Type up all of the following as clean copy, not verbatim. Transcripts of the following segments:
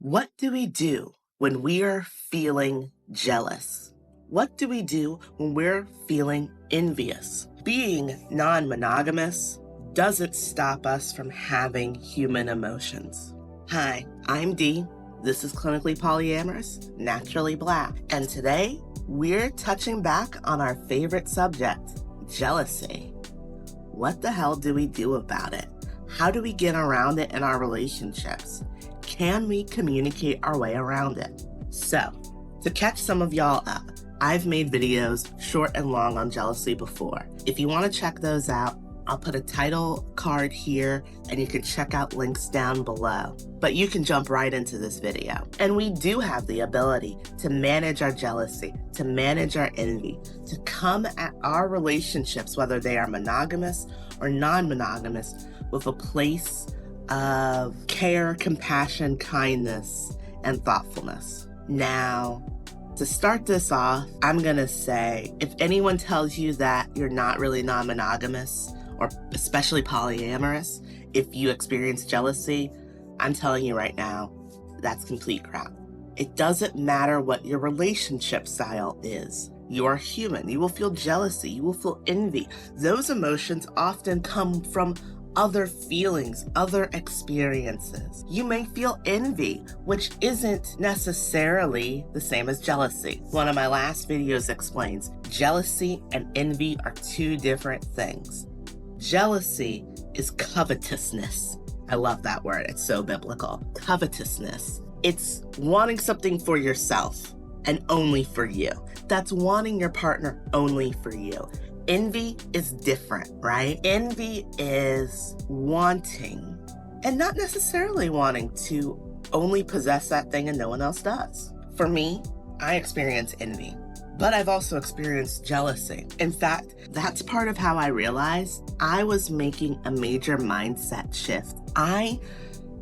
What do we do when we are feeling jealous? What do we do when we're feeling envious? Being non-monogamous doesn't stop us from having human emotions. Hi, I'm Dee. This is Clinically Polyamorous, Naturally Black. And today, we're touching back on our favorite subject, jealousy. What the hell do we do about it? How do we get around it in our relationships? Can we communicate our way around it? So, to catch some of y'all up, I've made videos short and long on jealousy before. If you want to check those out, I'll put a title card here and you can check out links down below. But you can jump right into this video. And we do have the ability to manage our jealousy, to manage our envy, to come at our relationships, whether they are monogamous or non-monogamous, with a place of care, compassion, kindness, and thoughtfulness. Now, to start this off, I'm gonna say, if anyone tells you that you're not really non-monogamous, or especially polyamorous, if you experience jealousy, I'm telling you right now, that's complete crap. It doesn't matter what your relationship style is. You're human. You will feel jealousy. You will feel envy. Those emotions often come from other feelings, other experiences. You may feel envy, which isn't necessarily the same as jealousy. One of my last videos explains jealousy and envy are two different things. Jealousy is covetousness. I love that word. It's so biblical. Covetousness. It's wanting something for yourself and only for you. That's wanting your partner only for you. Envy is different, right? Envy is wanting and not necessarily wanting to only possess that thing and no one else does. For me, I experience envy, but I've also experienced jealousy. In fact, that's part of how I realized I was making a major mindset shift. I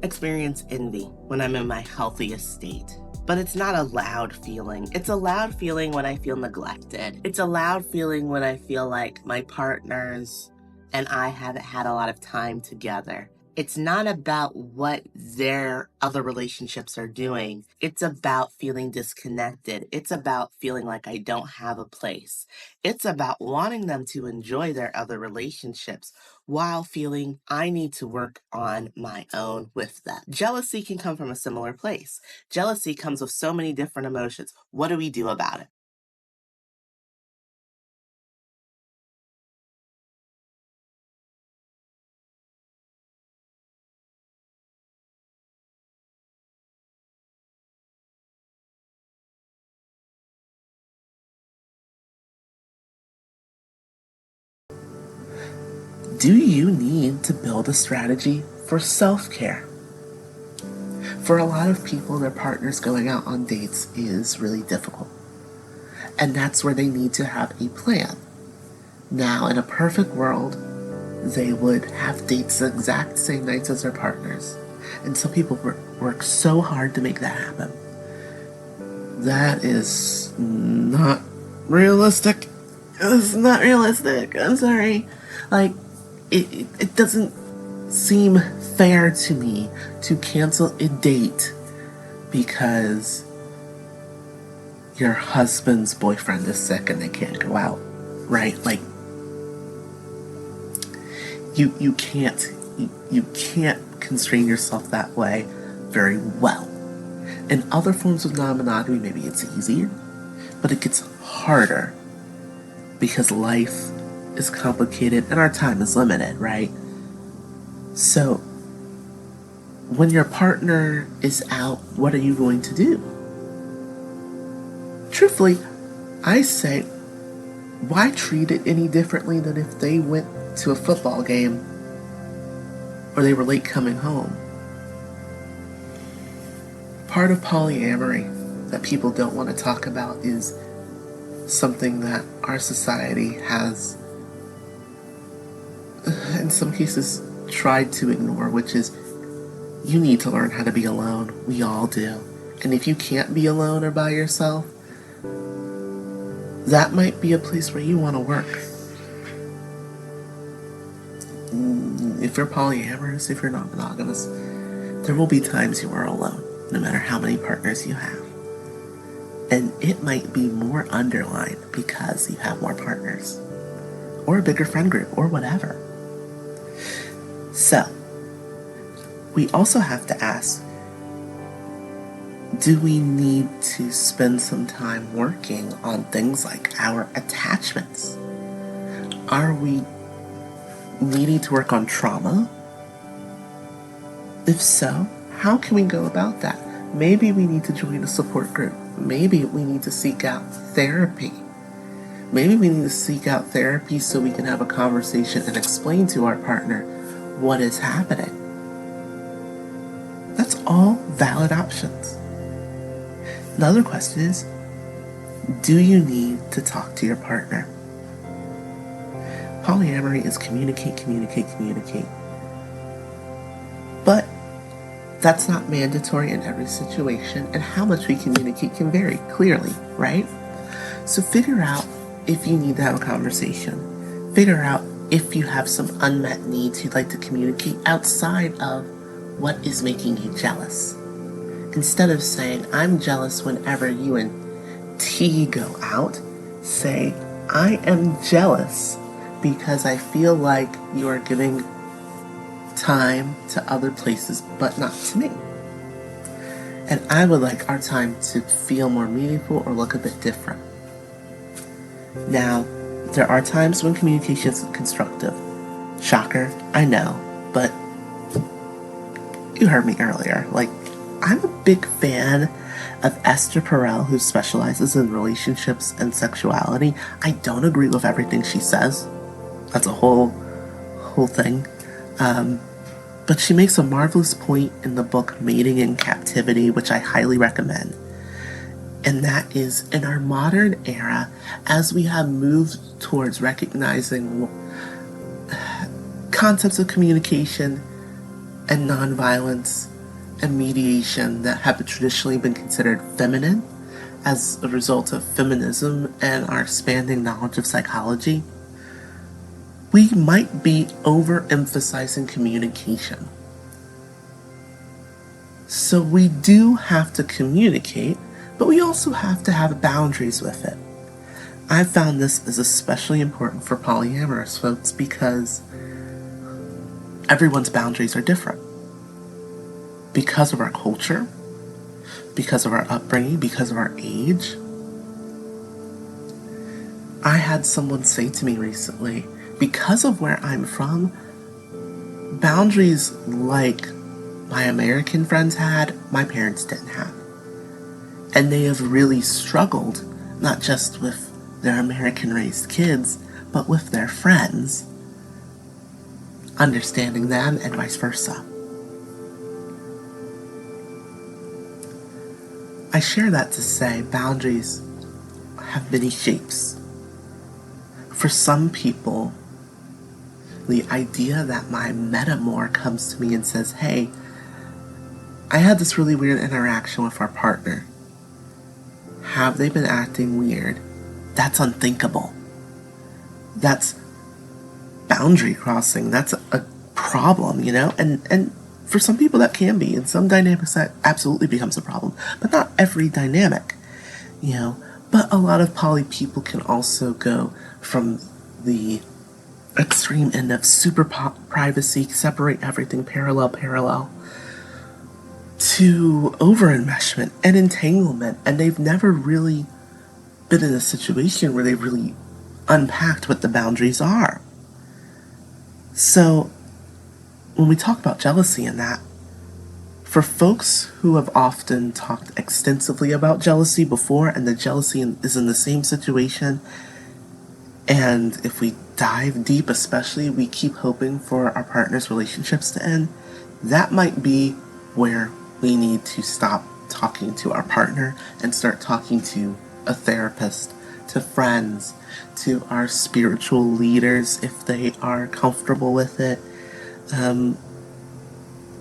experience envy when I'm in my healthiest state. But it's not a loud feeling. It's a loud feeling when I feel neglected. It's a loud feeling when I feel like my partners and I haven't had a lot of time together. It's not about what their other relationships are doing. It's about feeling disconnected. It's about feeling like I don't have a place. It's about wanting them to enjoy their other relationships while feeling I need to work on my own with them. Jealousy can come from a similar place. Jealousy comes with so many different emotions. What do we do about it? Do you need to build a strategy for self-care? For a lot of people, their partners going out on dates is really difficult. And that's where they need to have a plan. Now, in a perfect world, they would have dates the exact same nights as their partners. And some people work so hard to make that happen. That is not realistic. It's not realistic. I'm sorry. Like, it doesn't seem fair to me to cancel a date because your husband's boyfriend is sick and they can't go out, right? Like, you can't constrain yourself that way very well. In other forms of non-monogamy, maybe it's easier, but it gets harder because life is complicated and our time is limited, right? So when your partner is out, what are you going to do? Truthfully, I say, why treat it any differently than if they went to a football game or they were late coming home? Part of polyamory that people don't want to talk about is something that our society has, in some cases, tried to ignore, which is you need to learn how to be alone. We all do. And if you can't be alone or by yourself, that might be a place where you want to work. If you're polyamorous, if you're not monogamous, there will be times you are alone. no matter how many partners you have. And it might be more underlined because you have more partners, or a bigger friend group, or whatever. So, we also have to ask, do we need to spend some time working on things like our attachments? Are we needing to work on trauma? If so, how can we go about that? Maybe we need to join a support group. Maybe we need to seek out therapy. Maybe we need to seek out therapy so we can have a conversation and explain to our partner what is happening. That's all valid options. Another question is, do you need to talk to your partner? Polyamory is communicate, communicate, communicate. But that's not mandatory in every situation, and how much we communicate can vary, clearly, right? So figure out if you need to have a conversation. Figure out if you have some unmet needs you'd like to communicate outside of what is making you jealous. Instead of saying, I'm jealous whenever you and T go out, say, I am jealous because I feel like you are giving time to other places, but not to me. And I would like our time to feel more meaningful or look a bit different. Now, there are times when communication is constructive. Shocker, I know, but you heard me earlier. I'm a big fan of Esther Perel, who specializes in relationships and sexuality. I don't agree with everything she says. That's a whole thing. But she makes a marvelous point in the book Mating in Captivity, which I highly recommend. And that is, in our modern era, as we have moved towards recognizing concepts of communication and nonviolence and mediation that have traditionally been considered feminine as a result of feminism and our expanding knowledge of psychology, we might be overemphasizing communication. So we do have to communicate, but we also have to have boundaries with it. I found this is especially important for polyamorous folks because everyone's boundaries are different. Because of our culture, because of our upbringing, because of our age. I had someone say to me recently, because of where I'm from, boundaries like my American friends had, my parents didn't have. And they have really struggled, not just with their American-raised kids, but with their friends, understanding them and vice versa. I share that to say boundaries have many shapes. For some people, the idea that my metamor comes to me and says, hey, I had this really weird interaction with our partner. Have they been acting weird? That's unthinkable. That's boundary crossing. That's a problem, And for some people that can be. In some dynamics that absolutely becomes a problem. But not every dynamic, But a lot of poly people can also go from the extreme end of super privacy, separate everything, parallel, to over-enmeshment and entanglement. And they've never really been in a situation where they've really unpacked what the boundaries are. So when we talk about jealousy and that, for folks who have often talked extensively about jealousy before, and the jealousy is in the same situation, and if we dive deep especially, we keep hoping for our partner's relationships to end, that might be where we need to stop talking to our partner and start talking to a therapist, to friends, to our spiritual leaders if they are comfortable with it.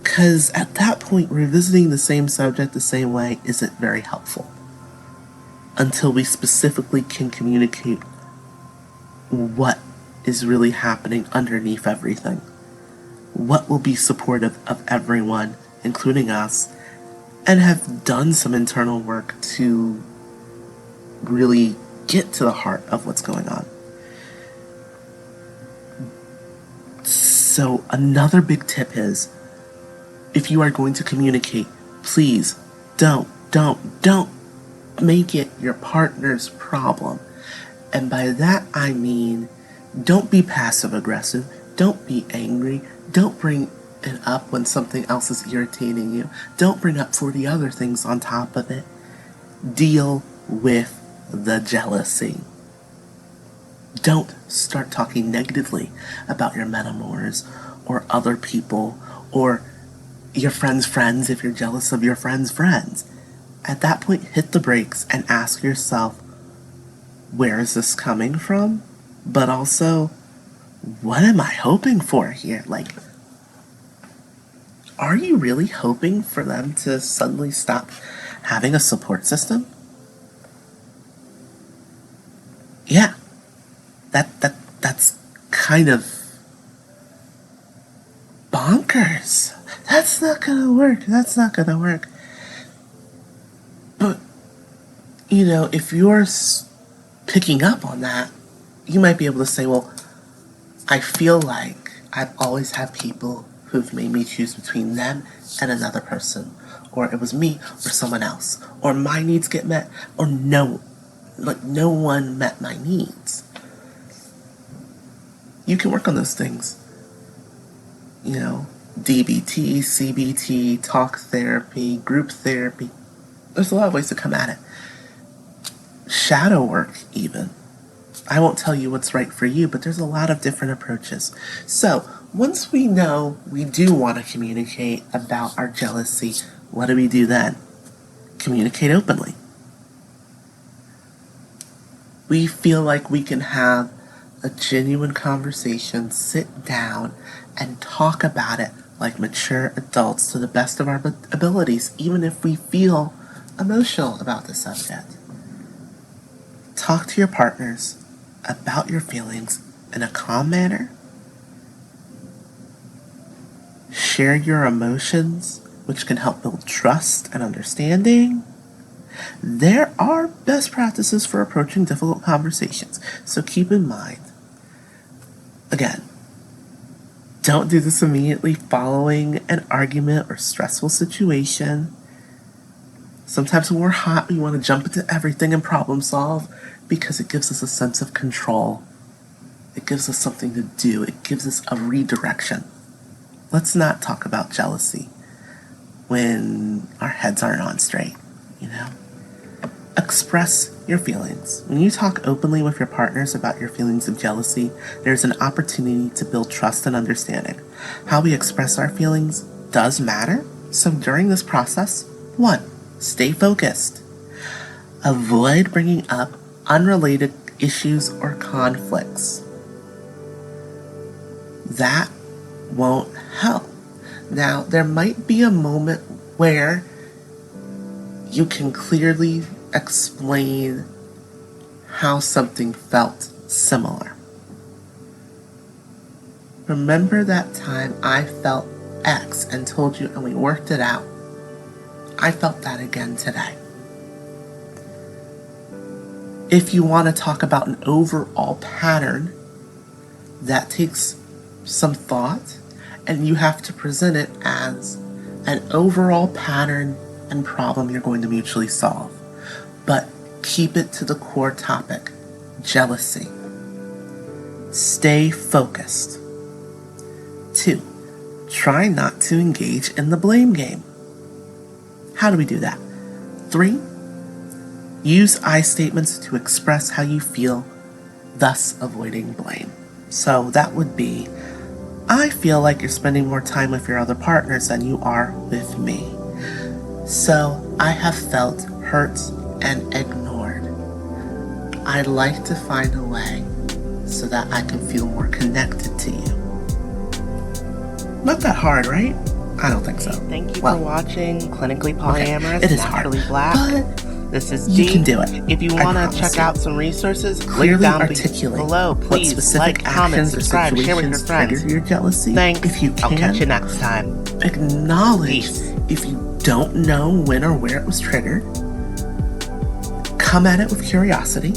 Because at that point, revisiting the same subject the same way isn't very helpful until we specifically can communicate what is really happening underneath everything. What will be supportive of everyone, including us, and have done some internal work to really get to the heart of what's going on. So another big tip is, if you are going to communicate, please don't make it your partner's problem. And by that I mean, don't be passive aggressive, don't be angry, don't bring it up when something else is irritating you, don't bring up 40 other things on top of it. Deal with the jealousy. Don't start talking negatively about your metamors or other people or your friends' friends if you're jealous of your friends' friends. At that point, hit the brakes and ask yourself, where is this coming from? But also, what am I hoping for here? Like, are you really hoping for them to suddenly stop having a support system? Yeah, that's kind of bonkers. That's not gonna work. But, if you're picking up on that, you might be able to say, well, I feel like I've always had people who've made me choose between them and another person, or it was me or someone else, or my needs get met, or no one met my needs. You can work on those things. DBT, CBT, talk therapy, group therapy. There's a lot of ways to come at it. Shadow work, even. I won't tell you what's right for you, but there's a lot of different approaches. So, once we know we do want to communicate about our jealousy, what do we do then? Communicate openly. We feel like we can have a genuine conversation, sit down, and talk about it like mature adults to the best of our abilities, even if we feel emotional about the subject. Talk to your partners about your feelings in a calm manner. Share your emotions, which can help build trust and understanding. There are best practices for approaching difficult conversations, so keep in mind. Again, don't do this immediately following an argument or stressful situation. Sometimes when we're hot, we want to jump into everything and problem solve because it gives us a sense of control. It gives us something to do. It gives us a redirection. Let's not talk about jealousy when our heads aren't on straight, Express your feelings. When you talk openly with your partners about your feelings of jealousy, there's an opportunity to build trust and understanding. How we express our feelings does matter, so during this process, 1. Stay focused. Avoid bringing up unrelated issues or conflicts. That won't help. Now, there might be a moment where you can clearly explain how something felt similar. Remember that time I felt X and told you and we worked it out? I felt that again today. If you want to talk about an overall pattern, that takes some thought, and you have to present it as an overall pattern and problem you're going to mutually solve. But keep it to the core topic, jealousy. Stay focused. 2, try not to engage in the blame game. How do we do that? 3, use I statements to express how you feel, thus avoiding blame. So that would be, I feel like you're spending more time with your other partners than you are with me. So I have felt hurt and ignored. I'd like to find a way so that I can feel more connected to you. Not that hard, right? I don't think so. Thank you for watching Clinically Polyamorous, it is Naturally hard, Black. but This is you Dee. can do it. If you want to check out some resources, Clearly click down articulate below. what Please specific like, comment, actions or subscribe, share with your situations friends. trigger your jealousy. Thanks. If you I'll can, catch you next time. acknowledge Peace. if you don't know when or where it was triggered. Come at it with curiosity,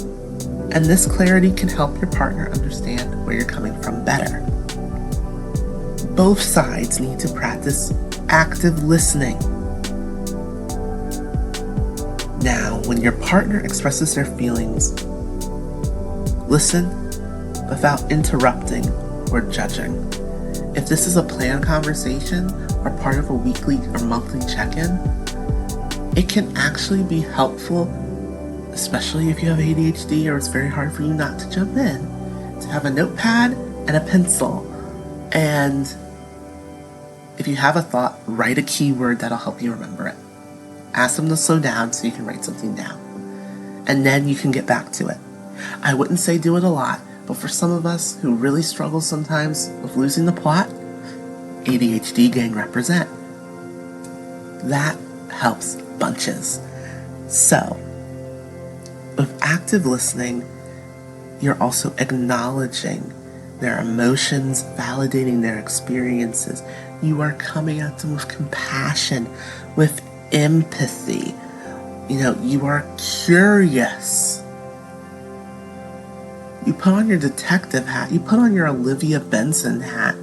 and this clarity can help your partner understand where you're coming from better. Both sides need to practice active listening. Now, when your partner expresses their feelings, listen without interrupting or judging. If this is a planned conversation or part of a weekly or monthly check-in, it can actually be helpful, especially if you have ADHD or it's very hard for you not to jump in, to have a notepad and a pencil. And if you have a thought, write a keyword that'll help you remember it. Ask them to slow down so you can write something down. And then you can get back to it. I wouldn't say do it a lot, but for some of us who really struggle sometimes with losing the plot, ADHD gang represent. That helps bunches. So, with active listening, you're also acknowledging their emotions, validating their experiences. You are coming at them with compassion, with empathy. You are curious. You put on your detective hat. You put on your Olivia Benson hat.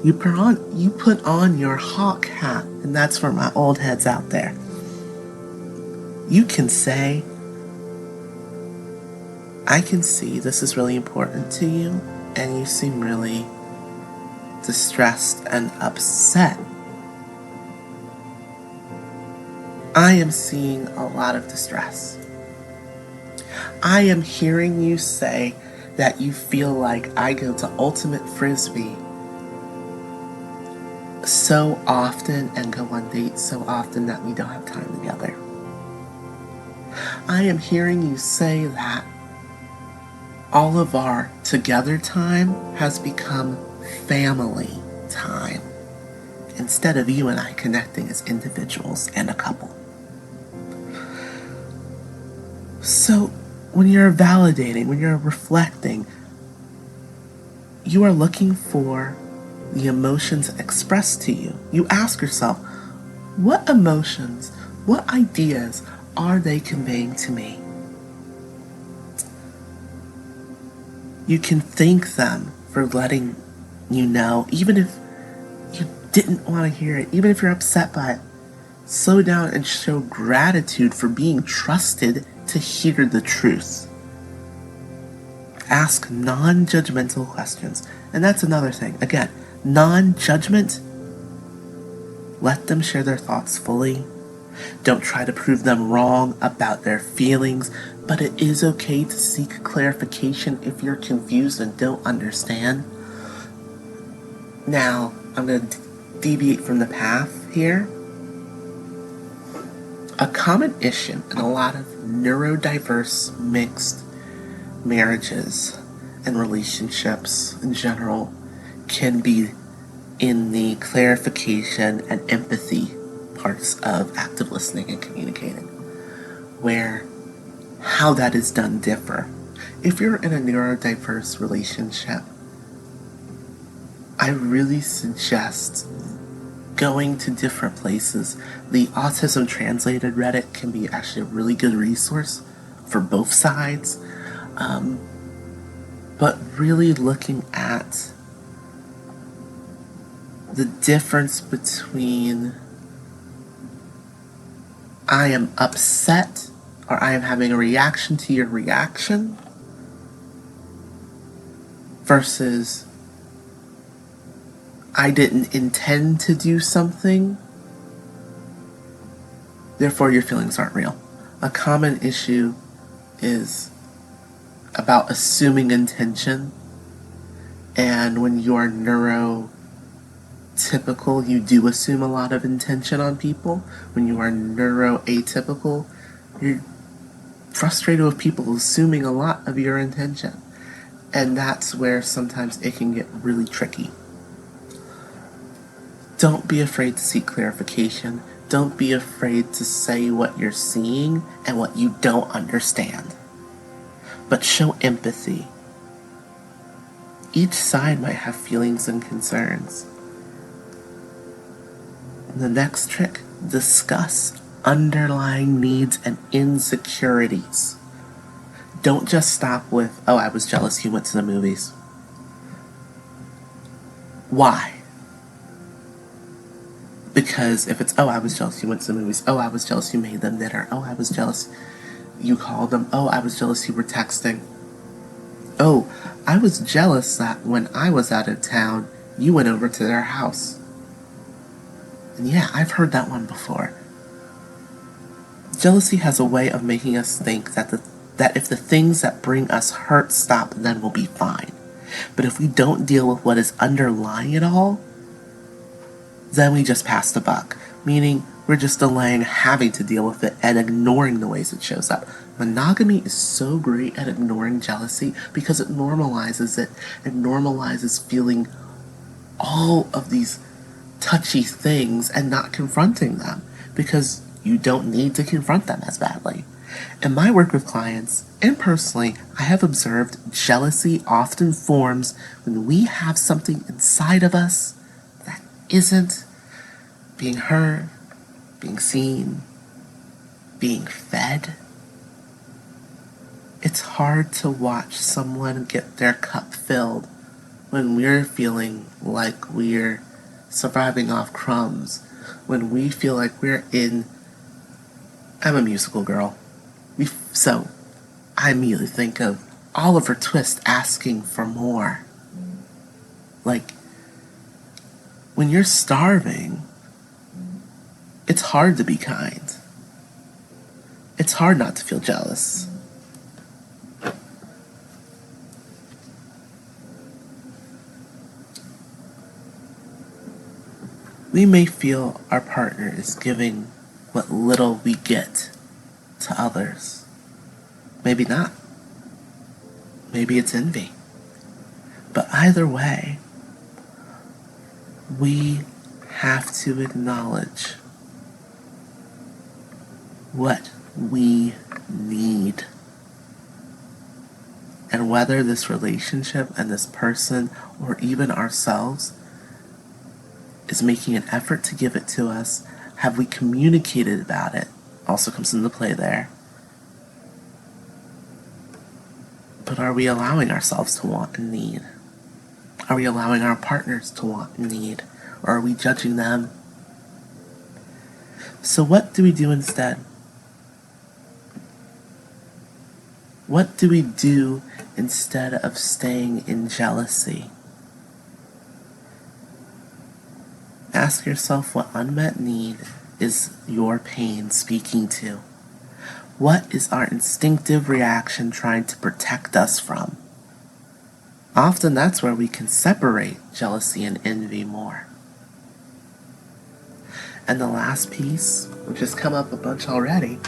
You put on your hawk hat. And that's for my old heads out there. You can say, I can see this is really important to you, and you seem really distressed and upset. I am seeing a lot of distress. I am hearing you say that you feel like I go to Ultimate Frisbee so often and go on dates so often that we don't have time together. I am hearing you say that all of our together time has become family time instead of you and I connecting as individuals and a couple. So when you're validating, when you're reflecting, you are looking for the emotions expressed to you. You ask yourself, what emotions, what ideas are they conveying to me? You can thank them for letting you know, even if you didn't want to hear it, even if you're upset by it. Slow down and show gratitude for being trusted to hear the truth. Ask non-judgmental questions. And that's another thing. Again, non-judgment. Let them share their thoughts fully. Don't try to prove them wrong about their feelings, but it is okay to seek clarification if you're confused and don't understand. Now, I'm going to deviate from the path here. A common issue in a lot of neurodiverse mixed marriages and relationships in general can be in the clarification and empathy parts of active listening and communicating, where how that is done differ. If you're in a neurodiverse relationship, I really suggest going to different places. The Autism Translated Reddit can be actually a really good resource for both sides, but really looking at the difference between I am upset or I am having a reaction to your reaction versus I didn't intend to do something, therefore your feelings aren't real. A common issue is about assuming intention, and when you're neurotypical, you do assume a lot of intention on people. When you are neuroatypical, you're frustrated with people assuming a lot of your intention, and that's where sometimes it can get really tricky. Don't be afraid to seek clarification. Don't be afraid to say what you're seeing and what you don't understand. But show empathy. Each side might have feelings and concerns. And the next trick Discuss underlying needs and insecurities. Don't just stop with, oh, I was jealous you went to the movies. Why? Because if it's, oh, I was jealous you went to the movies, oh, I was jealous you made them dinner, oh, I was jealous you called them, oh, I was jealous you were texting, oh, I was jealous that when I was out of town, you went over to their house. And yeah, I've heard that one before. Jealousy has a way of making us think that if the things that bring us hurt stop, then we'll be fine. But if we don't deal with what is underlying it all, then we just pass the buck. Meaning, we're just delaying having to deal with it and ignoring the ways it shows up. Monogamy is so great at ignoring jealousy because it normalizes it. It normalizes feeling all of these touchy things and not confronting them because you don't need to confront them as badly. In my work with clients, and personally, I have observed jealousy often forms when we have something inside of us that isn't being heard, being seen, being fed. It's hard to watch someone get their cup filled when we're feeling like we're surviving off crumbs, when we feel like I'm a musical girl. So I immediately think of Oliver Twist asking for more. Like, when you're starving, it's hard to be kind. It's hard not to feel jealous. We may feel our partner is giving what little we get to others. Maybe not. Maybe it's envy. But either way, we have to acknowledge what we need. And whether this relationship and this person or even ourselves is making an effort to give it to us, have we communicated about it? Also comes into play there. But are we allowing ourselves to want and need? Are we allowing our partners to want and need? Or are we judging them? So what do we do instead? What do we do instead of staying in jealousy? Ask yourself what unmet need is your pain speaking to. What is our instinctive reaction trying to protect us from? Often that's where we can separate jealousy and envy more. And the last piece, which has come up a bunch already,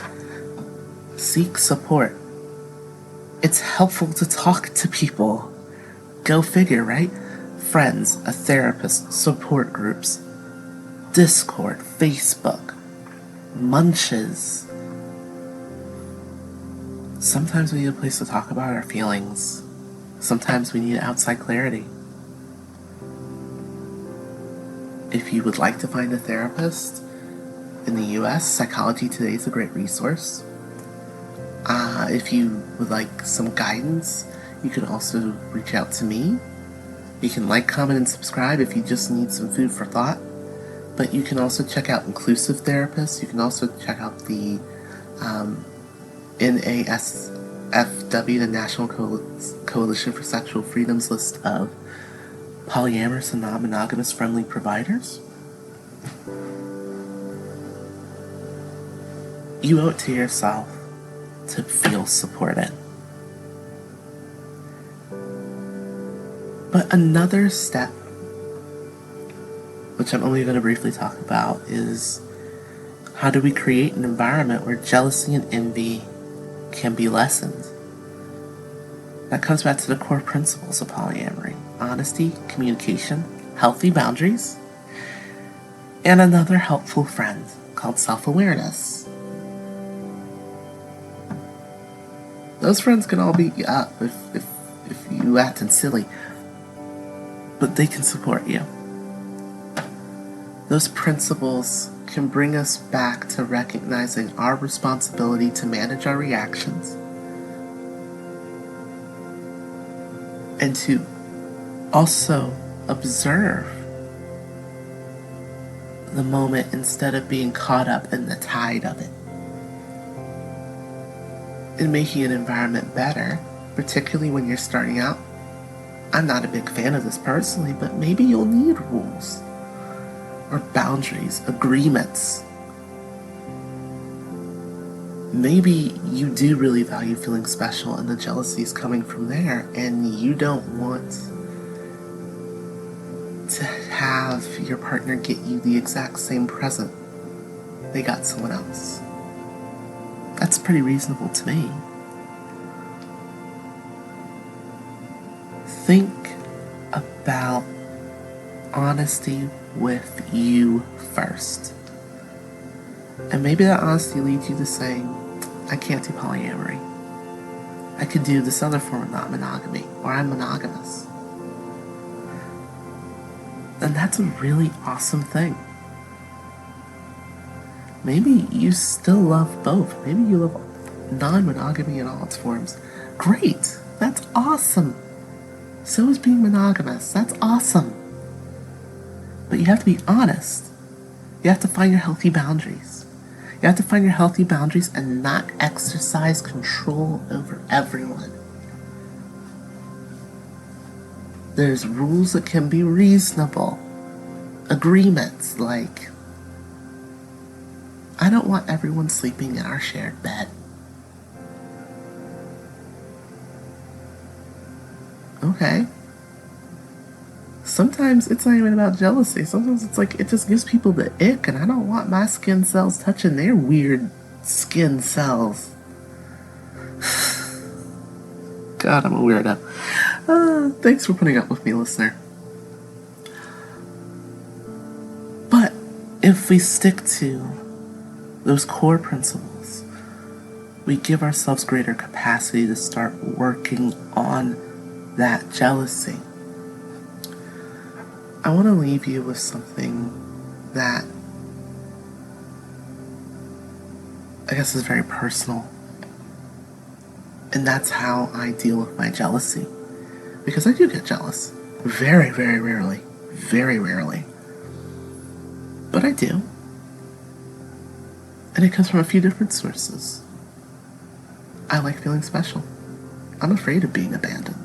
seek support. It's helpful to talk to people. Go figure, right? Friends, a therapist, support groups, Discord, Facebook, munches. Sometimes we need a place to talk about our feelings. Sometimes we need outside clarity. If you would like to find a therapist, in the US, Psychology Today is a great resource. If you would like some guidance, you can also reach out to me. You can like, comment, and subscribe if you just need some food for thought. But you can also check out Inclusive Therapists. You can also check out the NASFW, the National Coalition for Sexual Freedom's list of polyamorous and non-monogamous friendly providers. You owe it to yourself to feel supported. But another step, which I'm only going to briefly talk about, is how do we create an environment where jealousy and envy can be lessened? That comes back to the core principles of polyamory: honesty, communication, healthy boundaries, and another helpful friend called self-awareness. Those friends can all beat you up if you acting silly, but they can support you. Those principles can bring us back to recognizing our responsibility to manage our reactions and to also observe the moment instead of being caught up in the tide of it. And making an environment better, particularly when you're starting out. I'm not a big fan of this personally, but maybe you'll need rules or boundaries, agreements. Maybe you do really value feeling special and the jealousy is coming from there, and you don't want to have your partner get you the exact same present they got someone else. That's pretty reasonable to me. Think about honesty with you first. And maybe that honesty leads you to saying, I can't do polyamory. I could do this other form of non-monogamy, or I'm monogamous. And that's a really awesome thing. Maybe you still love both. Maybe you love non-monogamy in all its forms. Great, that's awesome. So is being monogamous. That's awesome. But you have to be honest. You have to find your healthy boundaries. You have to find your healthy boundaries and not exercise control over everyone. There's rules that can be reasonable. Agreements like, I don't want everyone sleeping in our shared bed. Okay. Sometimes it's not even about jealousy. Sometimes it's like it just gives people the ick, and I don't want my skin cells touching their weird skin cells. God, I'm a weirdo. Thanks for putting up with me, listener. But if we stick to those core principles, we give ourselves greater capacity to start working on that jealousy. I want to leave you with something that I guess is very personal. And that's how I deal with my jealousy. Because I do get jealous. Very, very rarely. Very rarely. But I do. And it comes from a few different sources. I like feeling special. I'm afraid of being abandoned.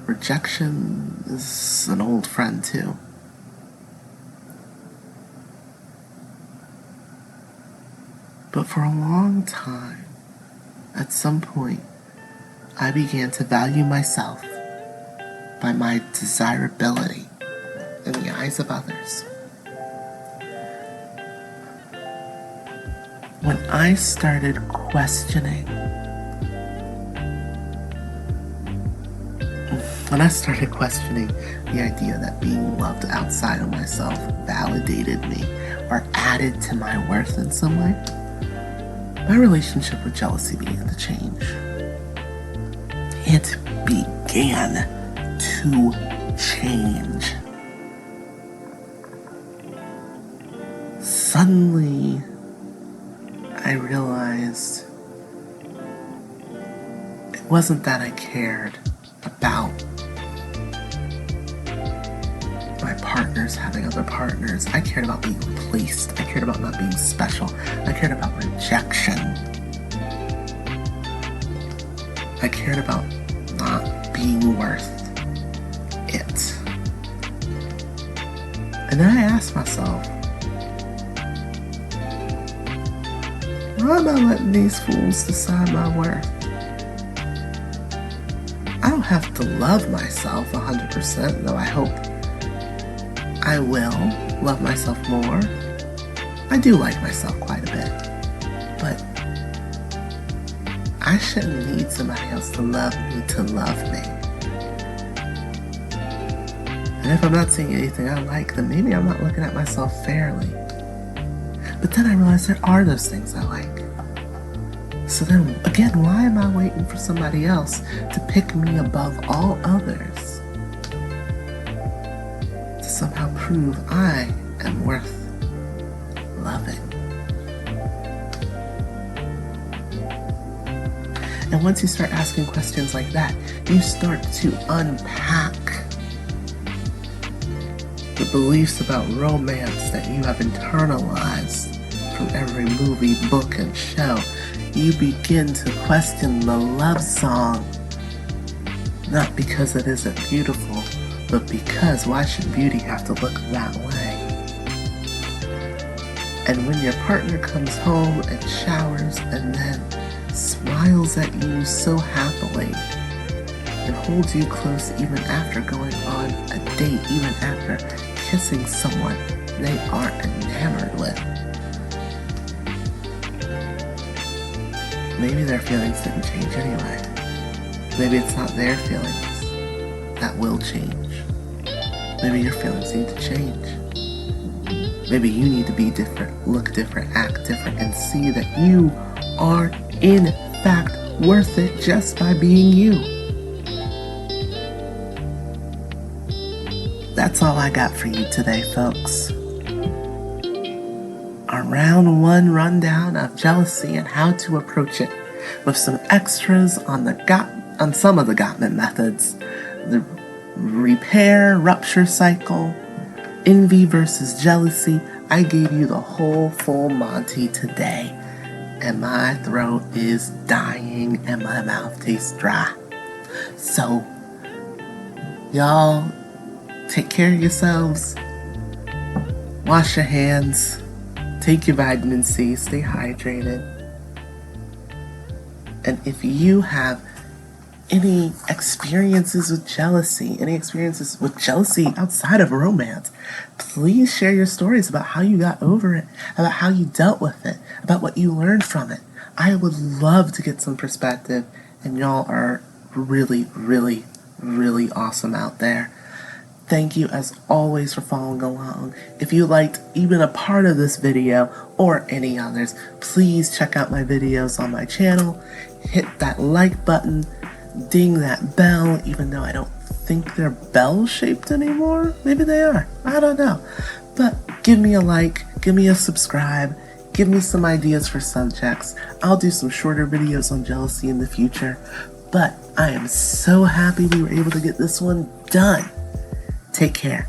Rejection is an old friend too. But for a long time, at some point, I began to value myself by my desirability in the eyes of others. When I started questioning the idea that being loved outside of myself validated me or added to my worth in some way, my relationship with jealousy began to change. It began to change. Suddenly, I realized it wasn't that I cared about my partners having other partners. I cared about being replaced. I cared about not being special. I cared about rejection. I cared about not being worth it. And then I asked myself, why am I letting these fools decide my worth? I don't have to love myself 100%, though I hope I will love myself more. I do like myself quite a bit. But I shouldn't need somebody else to love me. And if I'm not seeing anything I like, then maybe I'm not looking at myself fairly. But then I realized there are those things I like. So then, again, why am I waiting for somebody else to pick me above all others? To somehow prove I am worth love. And once you start asking questions like that, you start to unpack the beliefs about romance that you have internalized from every movie, book, and show. You begin to question the love song, not because it isn't beautiful, but because why should beauty have to look that way? And when your partner comes home and showers and then smiles at you so happily and holds you close even after going on a date, even after kissing someone they are enamored with, maybe their feelings didn't change anyway. Maybe it's not their feelings that will change. Maybe your feelings need to change. Maybe you need to be different, look different, act different, and see that you are in fact worth it just by being you. That's all I got for you today, folks. A round one rundown of jealousy and how to approach it, with some extras on some of the Gottman methods: the repair, rupture cycle, envy versus jealousy. I gave you the whole full Monty today, and my throat is dying and my mouth tastes dry. So, y'all, take care of yourselves, wash your hands, take your vitamin C, stay hydrated. And if you have any experiences with jealousy outside of romance, please share your stories about how you got over it, about how you dealt with it, about what you learned from it. I would love to get some perspective, and y'all are really, really, really awesome out there. Thank you as always for following along. If you liked even a part of this video or any others, please check out my videos on my channel. Hit that like button, ding that bell, even though I don't think they're bell-shaped anymore. Maybe they are. I don't know. But give me a like, give me a subscribe, give me some ideas for subjects. I'll do some shorter videos on jealousy in the future. But I am so happy we were able to get this one done. Take care.